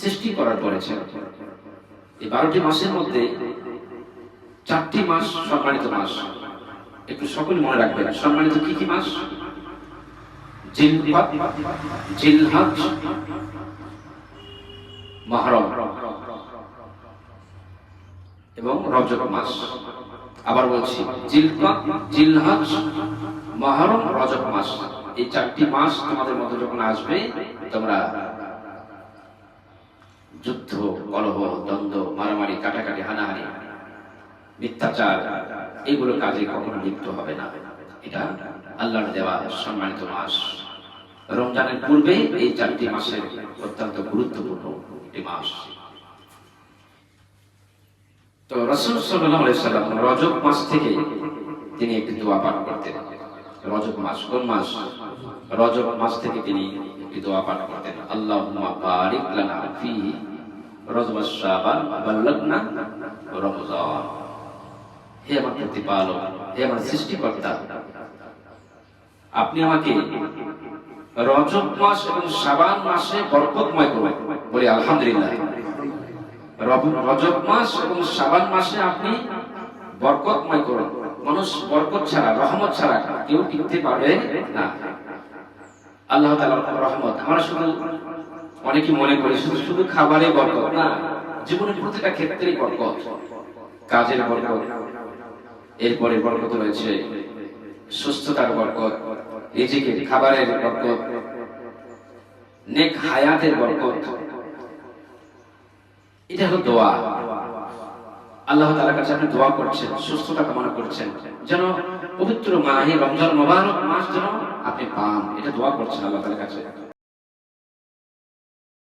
সৃষ্টি করার করেছেন। এই 12টি মাসের মধ্যে 4টি মাস সম্মানিত মাস। একটু সকলে মনে রাখবেন সম্মানিত কি কি মাস? জিলকদ, জিলহজ, মুহররম এবং রজব মাস। আবার বলছি, জিলকদ, জিলহজ, মুহররম, রজব মাস। এই 4টি মাস তোমাদের মধ্যে যখন আসবে, তোমরা যুদ্ধ, কলহ, দ্বন্দ্ব, মারামারি, কাটাকাটি, হানাহানি, মিথ্যাচার, এগুলো কাজে কখনো লিপ্ত হবে না। এটা আল্লাহর দেওয়া সম্মানিত মাস। রমজানের পূর্বে এই 4টি মাসের অত্যন্ত গুরুত্বপূর্ণ একটি মাস। তো রাসূল সাল্লাল্লাহু আলাইহি সাল্লাম রজব মাস থেকে তিনি একটি দোয়া পাঠ করতেন। রজব মাস কোন মাস? রজব মাস থেকে তিনি একটি দোয়া পাঠ করতেন, আল্লাহুম্মা বারিক লানা ফিহি রজব শাবান বাল্লাগনা রমজান। হে আমার প্রতিপালক, হে আমার সৃষ্টিকর্তা, আপনি আমাকে রজব মাস এবং শাবান মাসে বরকতময় করুন। বলি আলহামদুলিল্লাহ। রজব মাস এবং শাবান মাসে আপনি বরকতময় করুন। মানুষ বরকত ছাড়া, রহমত ছাড়া কেউ টিকতে পারবে না। আল্লাহ তাআলার রহমত আমরা শুধু অনেকে মনে করি শুধু খাবারে বরকত না, জীবনের প্রতিটা ক্ষেত্রেই বরকত। কাজের বরকত, এরপরে বরকত রয়েছে সুস্থতার বরকত, রিজিকের, খাবারের বরকত, নেক হায়াতের বরকত। এটা হলো দোয়া। আল্লাহ তাআলার কাছে আপনি দোয়া করছেন, সুস্থতা কামনা করছেন, যেন পবিত্র মাহে রমজান মোবারক মাস যেন আপনি পান, এটা দোয়া করছেন আল্লাহ তাআলার কাছে।